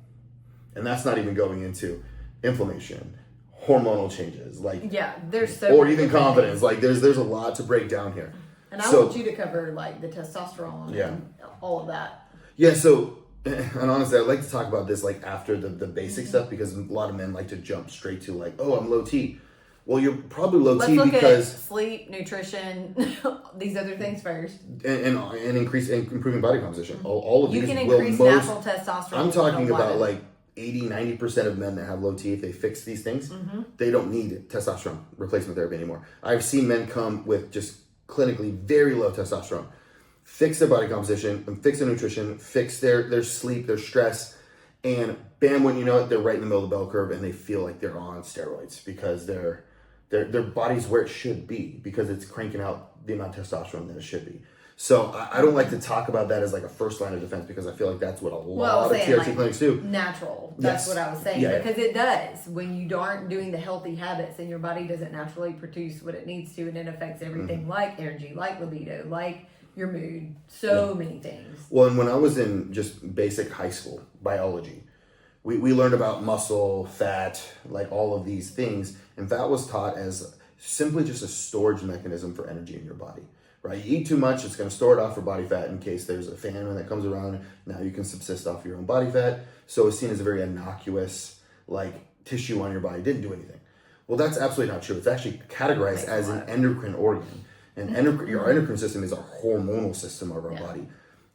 Speaker 3: And that's not even going into inflammation, hormonal changes, like
Speaker 2: Yeah, there's so
Speaker 3: or
Speaker 2: many
Speaker 3: even
Speaker 2: different
Speaker 3: confidence.
Speaker 2: things.
Speaker 3: Like there's a lot to break down here.
Speaker 2: And I want you to cover like the testosterone
Speaker 3: Yeah.
Speaker 2: and all of that.
Speaker 3: Yeah, so and honestly, I'd like to talk about this like after the basic stuff because a lot of men like to jump straight to like, oh, I'm low T. Well, you're probably low
Speaker 2: Let's
Speaker 3: T
Speaker 2: look
Speaker 3: because
Speaker 2: at sleep, nutrition, these other things first.
Speaker 3: and increase and improving body composition. All of
Speaker 2: You
Speaker 3: these
Speaker 2: can
Speaker 3: will
Speaker 2: increase
Speaker 3: most.
Speaker 2: natural testosterone.
Speaker 3: I'm talking
Speaker 2: with a lot
Speaker 3: about
Speaker 2: of-
Speaker 3: like 80-90% of men that have low T, if they fix these things, they don't need testosterone replacement therapy anymore. I've seen men come with just clinically very low testosterone, fix their body composition, and fix their nutrition, fix their sleep, their stress, and bam, when you know it, they're right in the middle of the bell curve and they feel like they're on steroids because their body's where it should be because it's cranking out the amount of testosterone that it should be. So I don't like to talk about that as like a first line of defense because I feel like that's what a lot of TRT clinics do.
Speaker 2: Natural. That's
Speaker 3: Yes.
Speaker 2: what I was saying.
Speaker 3: Yeah, yeah.
Speaker 2: Because it does. When you aren't doing the healthy habits and your body doesn't naturally produce what it needs to, and it affects everything like energy, like libido, like your mood, so many things.
Speaker 3: Well, and when I was in just basic high school biology, we learned about muscle, fat, like all of these things, and fat was taught as simply just a storage mechanism for energy in your body. Right? You eat too much, it's going to store it off for body fat in case there's a famine that comes around. Now you can subsist off your own body fat. So it's seen as a very innocuous, like tissue on your body. Didn't do anything. Well, that's absolutely not true. It's actually categorized as an endocrine organ. And your endocrine system is a hormonal system of our body.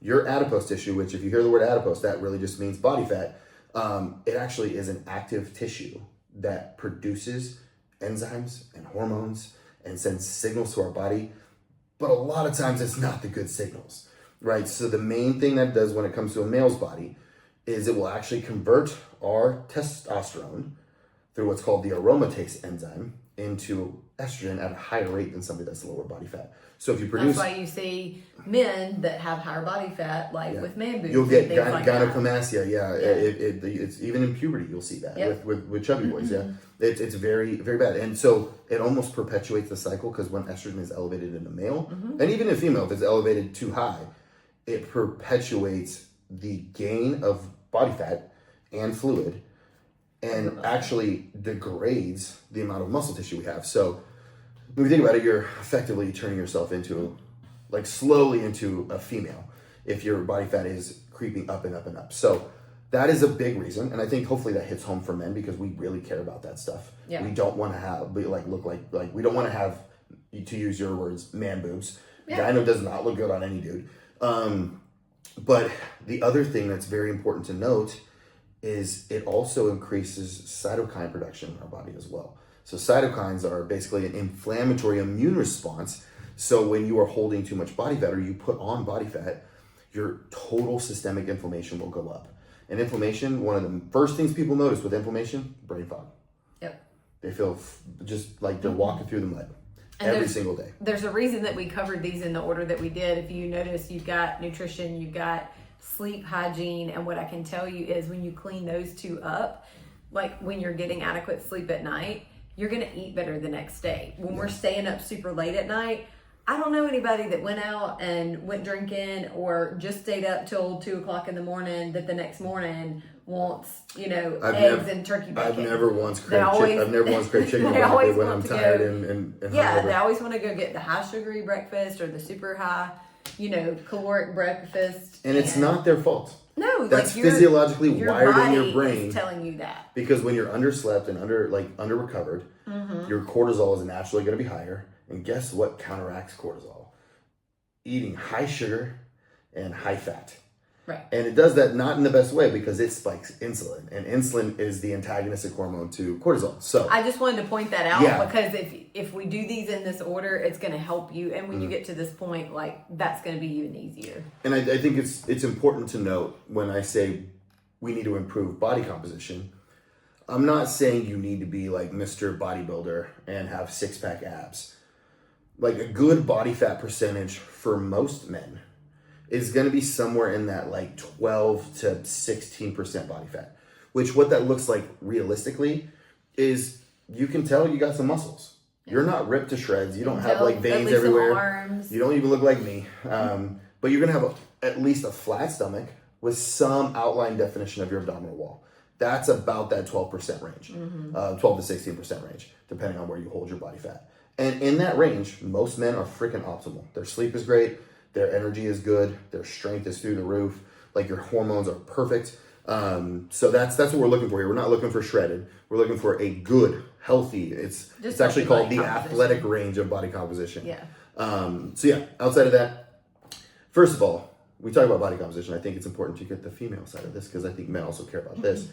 Speaker 3: Your adipose tissue, which if you hear the word adipose, that really just means body fat. It actually is an active tissue that produces enzymes and hormones and sends signals to our body. But a lot of times it's not the good signals, right? So the main thing that it does when it comes to a male's body is it will actually convert our testosterone through what's called the aromatase enzyme into estrogen at a higher rate than somebody that's lower body fat. So if you produce...
Speaker 2: That's why you see men that have higher body fat, like with man boobs.
Speaker 3: You'll get
Speaker 2: and things like that.
Speaker 3: gynecomastia, It's even in puberty, you'll see that with chubby boys, It's very, very bad. And so it almost perpetuates the cycle because when estrogen is elevated in a male, and even in a female, if it's elevated too high, it perpetuates the gain of body fat and fluid and actually degrades the amount of muscle tissue we have. So when you think about it, you're effectively turning yourself into, like slowly into a female if your body fat is creeping up and up and up. So that is a big reason. And I think hopefully that hits home for men because we really care about that stuff.
Speaker 2: Yeah.
Speaker 3: We don't want to have, we don't want to have, to use your words, man boobs.
Speaker 2: Yeah.
Speaker 3: Gyno does not look good on any dude. But the other thing that's very important to note is it also increases cytokine production in our body as well. So cytokines are basically an inflammatory immune response. So when you are holding too much body fat or you put on body fat, your total systemic inflammation will go up. And inflammation, one of the first things people notice with inflammation, brain fog.
Speaker 2: Yep.
Speaker 3: They feel just like they're walking through the mud every single day.
Speaker 2: There's a reason that we covered these in the order that we did. If you notice, you've got nutrition, you've got sleep hygiene, and what I can tell you is when you clean those two up, like when you're getting adequate sleep at night, you're going to eat better the next day. When we're staying up super late at night, I don't know anybody that went out and went drinking or just stayed up till 2:00 in the morning that the next morning wants, eggs and turkey bacon.
Speaker 3: I've never once craved chicken
Speaker 2: They always
Speaker 3: when
Speaker 2: want
Speaker 3: I'm
Speaker 2: to
Speaker 3: tired
Speaker 2: go-
Speaker 3: and
Speaker 2: Yeah,
Speaker 3: hungover.
Speaker 2: they always want to go get the high sugary breakfast or the super high, caloric breakfast.
Speaker 3: And it's not their fault.
Speaker 2: No,
Speaker 3: That's
Speaker 2: like
Speaker 3: physiologically
Speaker 2: your
Speaker 3: wired in your
Speaker 2: body
Speaker 3: brain.
Speaker 2: is telling you that.
Speaker 3: Because when you're underslept and under recovered, your cortisol is naturally going to be higher. And guess what counteracts cortisol? Eating high sugar and high fat.
Speaker 2: Right.
Speaker 3: And it does that not in the best way because it spikes insulin. And insulin is the antagonistic hormone to cortisol. So
Speaker 2: I just wanted to point that out
Speaker 3: Yeah.
Speaker 2: because if we do these in this order, it's going to help you. And when you get to this point, that's going to be even easier.
Speaker 3: And I think it's important to note when I say we need to improve body composition, I'm not saying you need to be like Mr. Bodybuilder and have 6-pack abs. Like a good body fat percentage for most men is going to be somewhere in that like 12 to 16% body fat, which what that looks like realistically is you can tell you got some muscles. Yeah. You're not ripped to shreds. You don't have like veins everywhere. Arms. You don't even look like me. But you're going to have at least a flat stomach with some outline definition of your abdominal wall. That's about that 12% range, 12 to 16% range, depending on where you hold your body fat. And in that range, most men are freaking optimal. Their sleep is great. Their energy is good. Their strength is through the roof. Like your hormones are perfect. So that's what we're looking for here. We're not looking for shredded. We're looking for a good, healthy. It's actually called the athletic range of body composition.
Speaker 2: Yeah.
Speaker 3: So yeah, outside of that, first of all, we talk about body composition. I think it's important to get the female side of this because I think men also care about this.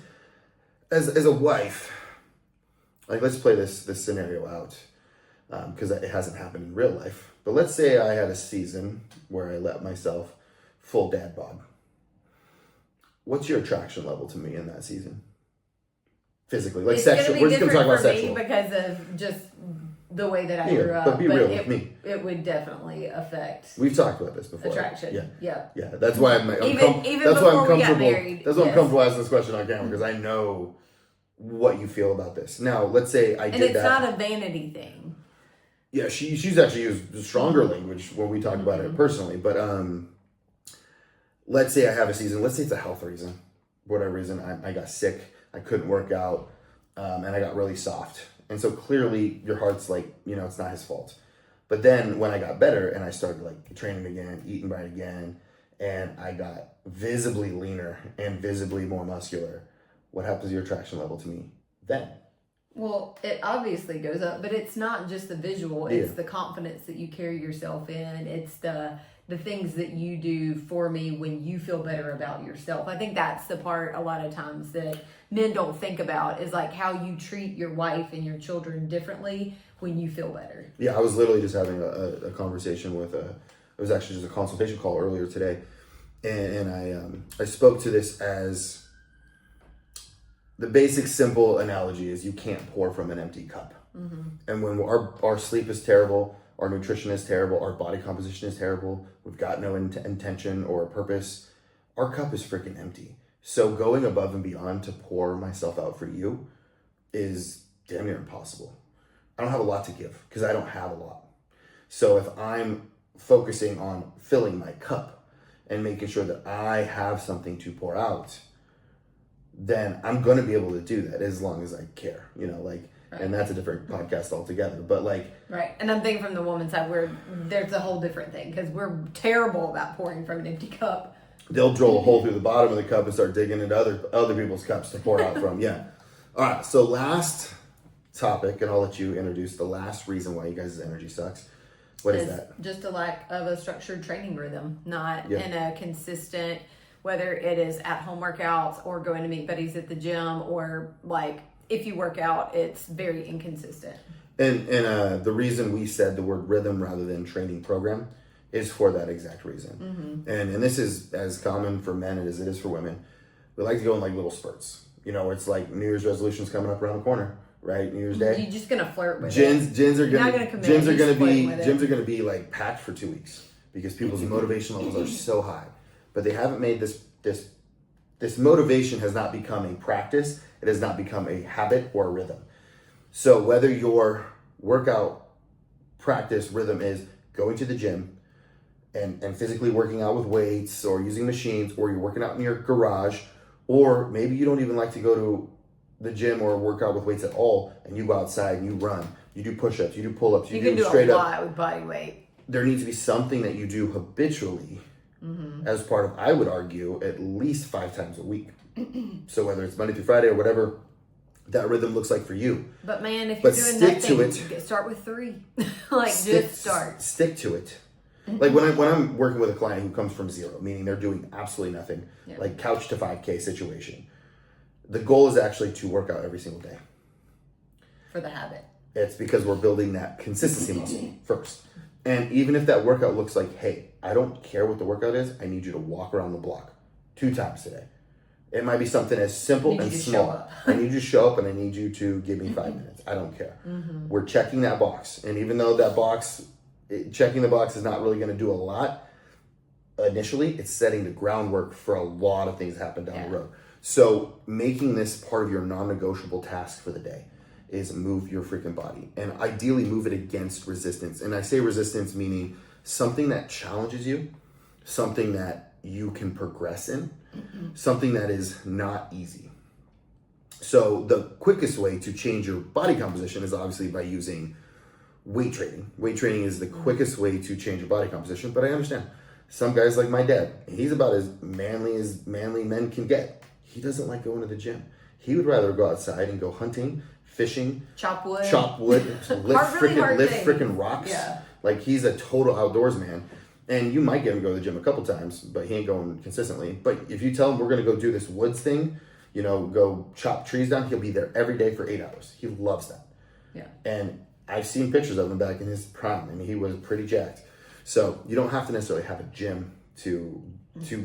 Speaker 3: As a wife, like let's play this scenario out because it hasn't happened in real life. But let's say I had a season where I let myself full dad bod. What's your attraction level to me in that season? Physically, like sexual. We're just going to talk about sexual
Speaker 2: because of just the way that I grew up.
Speaker 3: But be real with me.
Speaker 2: It would definitely affect.
Speaker 3: We've talked about this before.
Speaker 2: Attraction. Yeah.
Speaker 3: That's why I'm
Speaker 2: married.
Speaker 3: That's why I'm comfortable asking this question on camera because I know what you feel about this. Now, let's say I did that.
Speaker 2: And it's not a vanity thing.
Speaker 3: Yeah, she's actually used stronger language when we talk about it personally. But let's say I have a season. Let's say it's a health reason. For whatever reason, I got sick. I couldn't work out, and I got really soft. And so clearly your heart's like, it's not his fault. But then when I got better and I started like training again, eating right again, and I got visibly leaner and visibly more muscular, what happens to your attraction level to me then?
Speaker 2: Well, it obviously goes up, but it's not just the visual. It's the confidence that you carry yourself in. It's the things that you do for me when you feel better about yourself. I think that's the part a lot of times that men don't think about is like how you treat your wife and your children differently when you feel better.
Speaker 3: Yeah, I was literally just having a conversation with it was actually just a consultation call earlier today. And I spoke to this as the basic simple analogy is you can't pour from an empty cup. And when our sleep is terrible, our nutrition is terrible, our body composition is terrible, we've got no intention or purpose, our cup is freaking empty. So going above and beyond to pour myself out for you is damn near impossible. I don't have a lot to give because I don't have a lot. So if I'm focusing on filling my cup and making sure that I have something to pour out, then I'm going to be able to do that as long as I care, right. And that's a different podcast altogether, but
Speaker 2: right. And I'm thinking from the woman's side where there's a whole different thing because we're terrible about pouring from an empty cup.
Speaker 3: They'll drill a hole through the bottom of the cup and start digging into other people's cups to pour out from. Yeah. All right. So last topic, and I'll let you introduce the last reason why you guys' energy sucks. What is that?
Speaker 2: Just a lack of a structured training rhythm, not in a consistent, whether it is at home workouts or going to meet buddies at the gym or if you work out, it's very inconsistent. And
Speaker 3: the reason we said the word rhythm rather than training program is for that exact reason. And this is as common for men as it is for women. We like to go in little spurts. It's like New Year's resolutions coming up around the corner, right? New Year's Day.
Speaker 2: You're just gonna flirt with
Speaker 3: gyms are gonna be like packed for 2 weeks because people's motivation levels are so high. But they haven't made this motivation has not become a practice. It has not become a habit or a rhythm. So whether your workout practice rhythm is going to the gym and physically working out with weights or using machines, or you're working out in your garage, or maybe you don't even like to go to the gym or work out with weights at all, and you go outside and you run, you do push-ups, you do pull-ups,
Speaker 2: you can do straight a lot with body weight.
Speaker 3: There needs to be something that you do habitually as part of, I would argue, at least 5 times a week. So whether it's Monday through Friday or whatever that rhythm looks like for you.
Speaker 2: But man, if you're doing nothing, start with 3. Just start.
Speaker 3: Stick to it. Like when I'm working with a client who comes from zero, meaning they're doing absolutely nothing, like couch to 5K situation. The goal is actually to work out every single day.
Speaker 2: For the habit.
Speaker 3: It's because we're building that consistency muscle first. And even if that workout looks like, hey, I don't care what the workout is, I need you to walk around the block 2 times today. It might be something as simple and small. I need you to show up and I need you to give me 5 minutes. I don't care. We're checking that box. And even though checking the box is not really going to do a lot, initially, it's setting the groundwork for a lot of things that happen down the road. So making this part of your non-negotiable task for the day is move your freaking body, and ideally move it against resistance. And I say resistance meaning something that challenges you, something that you can progress in, something that is not easy. So the quickest way to change your body composition is obviously by using weight training. Weight training is the quickest way to change your body composition, but I understand some guys like my dad, he's about as manly men can get. He doesn't like going to the gym. He would rather go outside and go hunting, fishing,
Speaker 2: chop wood,
Speaker 3: lift freaking rocks.
Speaker 2: Yeah.
Speaker 3: Like, he's a total outdoors man. And you might get him to go to the gym a couple times, but he ain't going consistently. But if you tell him we're going to go do this woods thing, go chop trees down, he'll be there every day for 8 hours. He loves that.
Speaker 2: Yeah. And
Speaker 3: I've seen pictures of him back in his prime. I mean, he was pretty jacked. So you don't have to necessarily have a gym to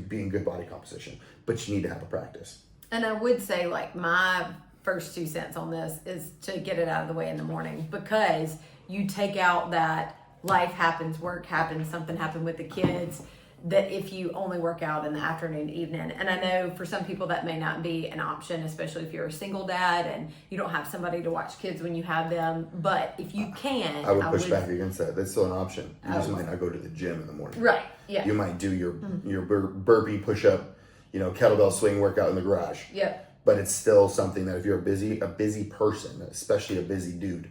Speaker 3: be in good body composition, but you need to have a practice.
Speaker 2: And I would say, like, my first 2 cents on this is to get it out of the way in the morning, because you take out that life happens, work happens, something happened with the kids, that if you only work out in the afternoon, evening. And I know for some people that may not be an option, especially if you're a single dad and you don't have somebody to watch kids when you have them. But if you can,
Speaker 3: I would push back against that. That's still an option. You just might not go to the gym in the morning.
Speaker 2: Right. Yeah.
Speaker 3: You might do your burpee, push up, kettlebell swing workout in the garage.
Speaker 2: Yep.
Speaker 3: But it's still something that if you're a busy person, especially a busy dude,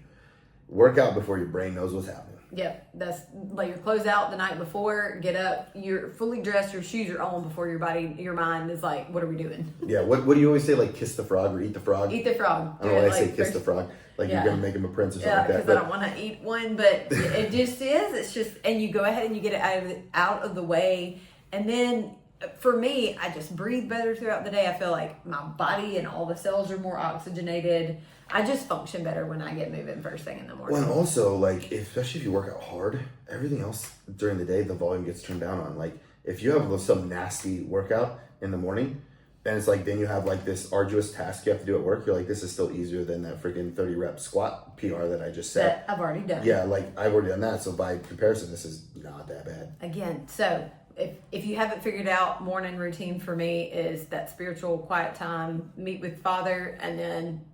Speaker 3: work out before your brain knows what's happening.
Speaker 2: Yep, that's like your clothes out the night before, get up, you're fully dressed, your shoes are on before your mind is like, what are we doing?
Speaker 3: Yeah, what do you always say, like kiss the frog or eat the frog?
Speaker 2: Eat the frog.
Speaker 3: I don't know why I say kiss the frog. Like, you're going to make him a prince or something like that.
Speaker 2: Yeah, because I don't want to eat one, but it just is. It's just, and you go ahead and you get it out of the way. And then for me, I just breathe better throughout the day. I feel like my body and all the cells are more oxygenated. I just function better when I get moving first thing in the morning.
Speaker 3: Well, and also, like, especially if you work out hard, everything else during the day, the volume gets turned down on. Like, if you have some nasty workout in the morning, and it's like, then you have like this arduous task you have to do at work, you're like, this is still easier than that freaking 30 rep squat PR that I just set.
Speaker 2: That I've already done.
Speaker 3: Yeah, like, I've already done that. So by comparison, this is not that bad.
Speaker 2: Again, so if you haven't figured out, morning routine for me is that spiritual quiet time, meet with Father, and then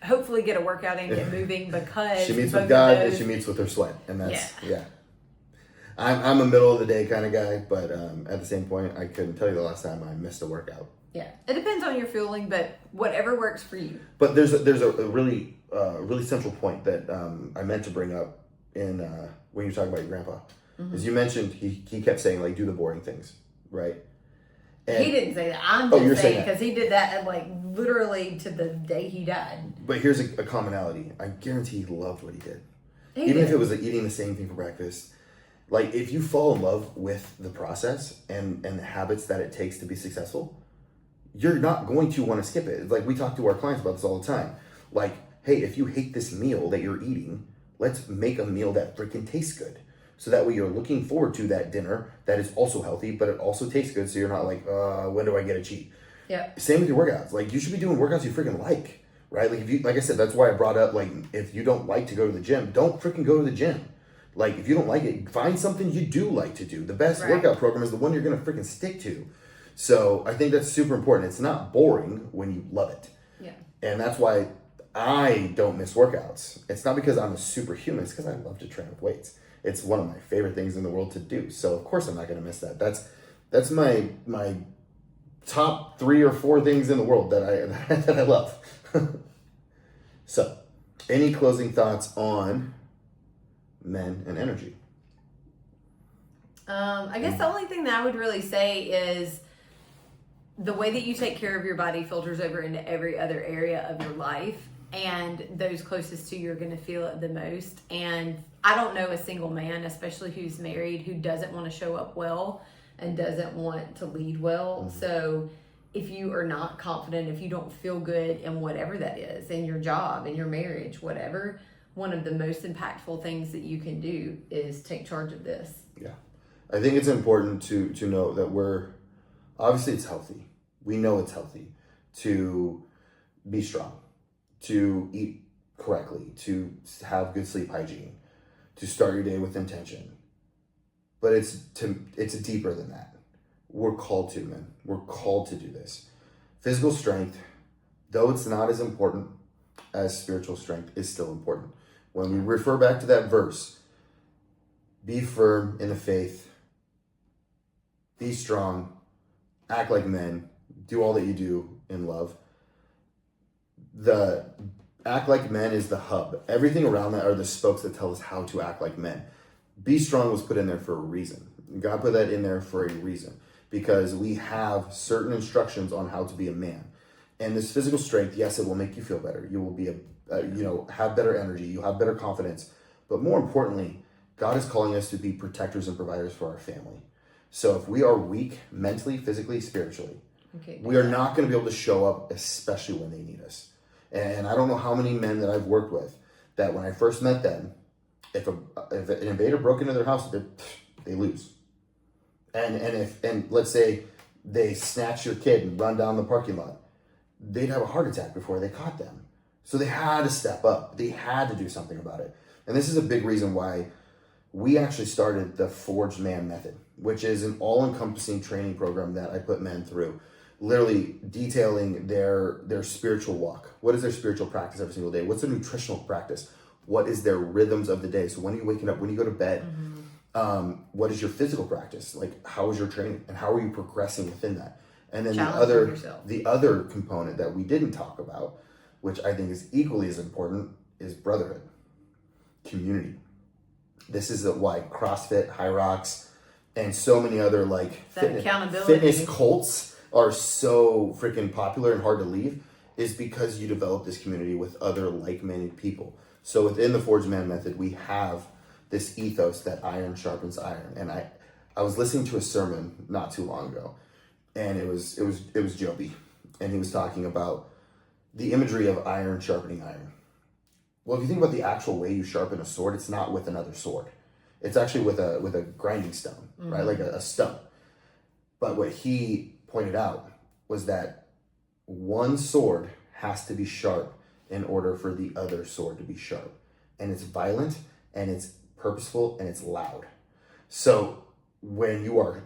Speaker 2: hopefully get a workout in, get moving, because
Speaker 3: she meets with God and she meets with her sweat, and that's I'm a middle of the day kind of guy, but at the same point, I couldn't tell you the last time I missed a workout.
Speaker 2: Yeah, it depends on your feeling, but whatever works for you.
Speaker 3: But there's a really central point that I meant to bring up in when you were talking about your grandpa. As you mentioned, he kept saying, like, do the boring things, right? And
Speaker 2: he didn't say that. I'm just saying, because he did that like literally to the day he died.
Speaker 3: But here's a commonality. I guarantee he loved what he did. Even if it was like eating the same thing for breakfast. Like, if you fall in love with the process and the habits that it takes to be successful, you're not going to want to skip it. It's like, we talk to our clients about this all the time. Like, hey, if you hate this meal that you're eating, let's make a meal that freaking tastes good. So that way you're looking forward to that dinner that is also healthy, but it also tastes good. So you're not like, when do I get a cheat?
Speaker 2: Yep.
Speaker 3: Same with your workouts. Like, you should be doing workouts you freaking like, right? Like, like I said, that's why I brought up, like, if you don't like to go to the gym, don't freaking go to the gym. Like, if you don't like it, find something you do like to do. The best workout program is the one you're going to freaking stick to. So I think that's super important. It's not boring when you love it.
Speaker 2: Yeah.
Speaker 3: And that's why I don't miss workouts. It's not because I'm a superhuman. It's because I love to train with weights. It's one of my favorite things in the world to do. So of course I'm not going to miss that. That's my top 3 or 4 things in the world that I love. So, any closing thoughts on men and energy?
Speaker 2: I guess the only thing that I would really say is the way that you take care of your body filters over into every other area of your life, and those closest to you are going to feel it the most. And I don't know a single man, especially who's married, who doesn't want to show up well and doesn't want to lead well. Mm-hmm. So if you are not confident, if you don't feel good in whatever that is, in your job, in your marriage, whatever, one of the most impactful things that you can do is take charge of this.
Speaker 3: Yeah. I think it's important to know that obviously it's healthy. We know it's healthy to be strong, to eat correctly, to have good sleep hygiene, to start your day with intention. But it's deeper than that. We're called to, man. We're called to do this. Physical strength, though it's not as important as spiritual strength, is still important. When we refer back to that verse, be firm in the faith, be strong, act like men, do all that you do in love. The act like men is the hub. Everything around that are the spokes that tell us how to act like men. Be strong was put in there for a reason. God put that in there for a reason, because we have certain instructions on how to be a man. And this physical strength, yes, it will make you feel better. You will be have better energy. You'll have better confidence. But more importantly, God is calling us to be protectors and providers for our family. So if we are weak mentally, physically, spiritually, we are not going to be able to show up, especially when they need us. And I don't know how many men that I've worked with that when I first met them, if an invader broke into their house, they lose. And let's say they snatch your kid and run down the parking lot, they'd have a heart attack before they caught them. So they had to step up. They had to do something about it. And this is a big reason why we actually started the Forged Man Method, which is an all-encompassing training program that I put men through, literally detailing their spiritual walk. What is their spiritual practice every single day? What's their nutritional practice? What is their rhythms of the day? So when are you waking up? When you go to bed? What is your physical practice? Like, how is your training? And how are you progressing within that? And then the other component that we didn't talk about, which I think is equally as important, is brotherhood, community. This is why CrossFit, High Rocks, and so many other fitness cults are so freaking popular and hard to leave, is because you develop this community with other like-minded people. So within the Forged Man Method, we have this ethos that iron sharpens iron. And I was listening to a sermon not too long ago, and it was Joby, and he was talking about the imagery of iron sharpening iron. Well, if you think about the actual way you sharpen a sword, it's not with another sword. It's actually with a grinding stone, right? Like a stone. But what he pointed out was that one sword has to be sharp in order for the other sword to be sharp. And it's violent, and it's purposeful, and it's loud. So when you are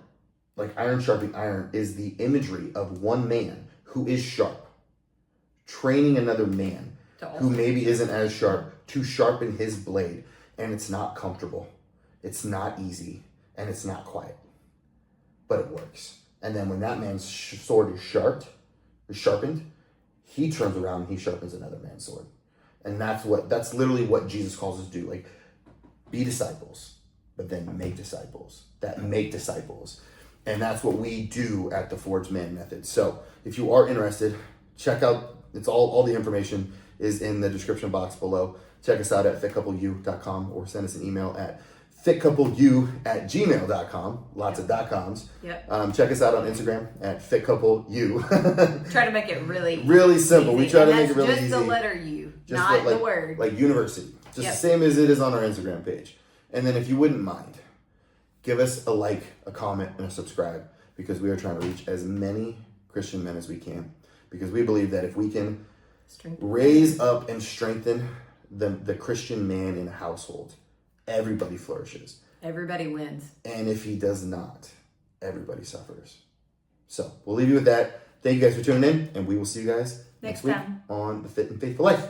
Speaker 3: like iron sharpening iron is the imagery of one man who is sharp, training another man who maybe isn't as sharp to sharpen his blade. And it's not comfortable. It's not easy, and it's not quiet, but it works. And then when that man's sword is sharpened, he turns around and he sharpens another man's sword. And that's literally what Jesus calls us to do. Like, be disciples, but then make disciples that make disciples. And that's what we do at the Forged Man Method. So if you are interested, check out, it's all the information is in the description box below. Check us out at fitcoupleu.com or send us an email at fitcoupleu@gmail.com. Lots of .coms.
Speaker 2: Yep.
Speaker 3: Check us out on Instagram at fitcoupleu.
Speaker 2: Try to make it really
Speaker 3: simple.
Speaker 2: Easy.
Speaker 3: We try to make it really
Speaker 2: just
Speaker 3: easy.
Speaker 2: Just the letter U,
Speaker 3: Just
Speaker 2: not the word.
Speaker 3: Like university. Just the same as it is on our Instagram page. And then if you wouldn't mind, give us a like, a comment, and a subscribe, because we are trying to reach as many Christian men as we can. Because we believe that if we can raise up and strengthen the Christian man in a household, everybody flourishes.
Speaker 2: Everybody wins.
Speaker 3: And if he does not, everybody suffers. So we'll leave you with that. Thank you guys for tuning in, and we will see you guys next week
Speaker 2: time
Speaker 3: on the Fit and Faithful Life.